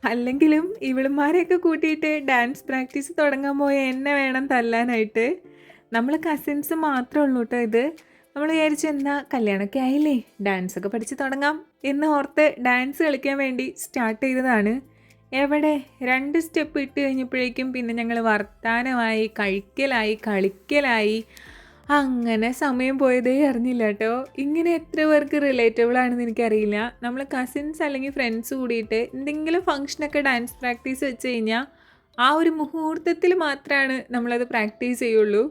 അല്ലെങ്കിലും ഇവളുമാരെയൊക്കെ കൂട്ടിയിട്ട് dance practice തുടങ്ങാൻ പോയ എന്നെ വേണം തല്ലാനായിട്ട്. നമ്മൾ കസിൻസ് മാത്രമേ ഉള്ളൂ കേട്ടോ ഇത്. നമ്മൾ വിചാരിച്ചു എന്താ കല്യാണമൊക്കെ ആയില്ലേ, ഡാൻസൊക്കെ പഠിച്ച് തുടങ്ങാം എന്ന് ഓർത്ത് ഡാൻസ് കളിക്കാൻ വേണ്ടി സ്റ്റാർട്ട് ചെയ്തതാണ്. എവിടെ 2 സ്റ്റെപ്പ് ഇട്ട് കഴിഞ്ഞപ്പോഴേക്കും പിന്നെ ഞങ്ങൾ വർത്താനമായി, കഴിക്കലായി, കളിക്കലായി. അങ്ങനെ സമയം പോയതേ അറിഞ്ഞില്ല കേട്ടോ. ഇങ്ങനെ എത്ര പേർക്ക് റിലേറ്റബിൾ ആണെന്ന് എനിക്കറിയില്ല. നമ്മൾ കസിൻസ് അല്ലെങ്കിൽ ഫ്രണ്ട്സ് കൂടിയിട്ട് എന്തെങ്കിലും ഫംഗ്ഷനൊക്കെ ഡാൻസ് പ്രാക്ടീസ് വെച്ച് കഴിഞ്ഞാൽ ആ ഒരു മുഹൂർത്തത്തിൽ മാത്രമാണ് നമ്മളത് പ്രാക്ടീസ് ചെയ്യുള്ളൂ.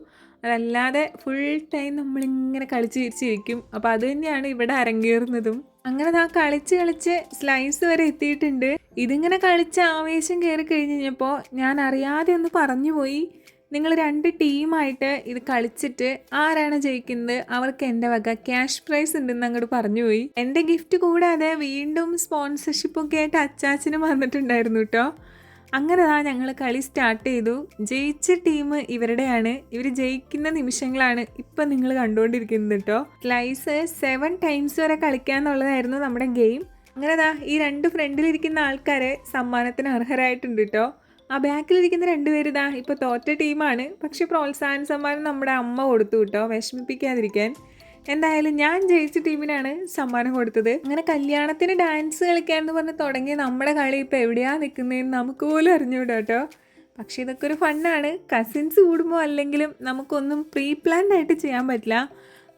അതല്ലാതെ ഫുൾ ടൈം നമ്മളിങ്ങനെ കളിച്ച് ചിരിച്ചിരിക്കും. അപ്പോൾ അത് തന്നെയാണ് ഇവിടെ അരങ്ങേറുന്നതും. അങ്ങനെ ദാ കളിച്ച് കളിച്ച് സ്ലൈസ് വരെ എത്തിയിട്ടുണ്ട്. ഇതിങ്ങനെ കളിച്ച് ആവേശം കയറി കഴിഞ്ഞപ്പോൾ ഞാൻ അറിയാതെ ഒന്ന് പറഞ്ഞു പോയി, നിങ്ങൾ 2 ടീമായിട്ട് ഇത് കളിച്ചിട്ട് ആരാണ് ജയിക്കുന്നത് അവർക്ക് എൻ്റെ വക ക്യാഷ് പ്രൈസ് ഉണ്ടെന്ന് അങ്ങോട്ട് പറഞ്ഞു പോയി. എൻ്റെ ഗിഫ്റ്റ് കൂടാതെ വീണ്ടും സ്പോൺസർഷിപ്പൊക്കെ ആയിട്ട് അച്ചാച്ചനും വന്നിട്ടുണ്ടായിരുന്നു കേട്ടോ. അങ്ങനെ ഞങ്ങൾ കളി സ്റ്റാർട്ട് ചെയ്തു. ജയിച്ച ടീം ഇവരുടെയാണ്. ഇവർ ജയിക്കുന്ന നിമിഷങ്ങളാണ് ഇപ്പം നിങ്ങൾ കണ്ടുകൊണ്ടിരിക്കുന്നത് കേട്ടോ. സ്ലൈസ് 7 ടൈംസ് വരെ കളിക്കാന്നുള്ളതായിരുന്നു നമ്മുടെ ഗെയിം. അങ്ങനെ ഈ 2 ഫ്രണ്ടിലിരിക്കുന്ന ആൾക്കാരെ സമ്മാനത്തിന് അർഹരായിട്ടുണ്ട് കേട്ടോ. ആ ബാക്കിലിരിക്കുന്ന 2 പേര് ഇപ്പോൾ തോറ്റ ടീമാണ്. പക്ഷെ പ്രോത്സാഹന സമ്മാനം നമ്മുടെ അമ്മ കൊടുത്തു കേട്ടോ, വിഷമിപ്പിക്കാതിരിക്കാൻ. എന്തായാലും ഞാൻ ജയിച്ച ടീമിനാണ് സമ്മാനം കൊടുത്തത്. അങ്ങനെ കല്യാണത്തിന് ഡാൻസ് കളിക്കാൻ എന്ന് പറഞ്ഞ് തുടങ്ങിയ നമ്മുടെ കളി ഇപ്പോൾ എവിടെയാണ് നിൽക്കുന്നതെന്ന് നമുക്ക് പോലും അറിഞ്ഞുകൂടാ കേട്ടോ. പക്ഷേ ഇതൊക്കെ ഒരു ഫണ്ണാണ്. കസിൻസ് കൂടുമ്പോൾ അല്ലെങ്കിലും നമുക്കൊന്നും പ്രീ പ്ലാൻഡ് ആയിട്ട് ചെയ്യാൻ പറ്റില്ല.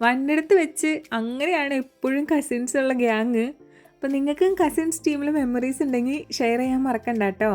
വണ്ണെടുത്ത് വെച്ച് അങ്ങനെയാണ് എപ്പോഴും കസിൻസ് ഉള്ള ഗ്യാങ്. അപ്പോൾ നിങ്ങൾക്കും കസിൻസ് ടീമിൽ മെമ്മറീസ് ഉണ്ടെങ്കിൽ ഷെയർ ചെയ്യാൻ മറക്കണ്ട കേട്ടോ.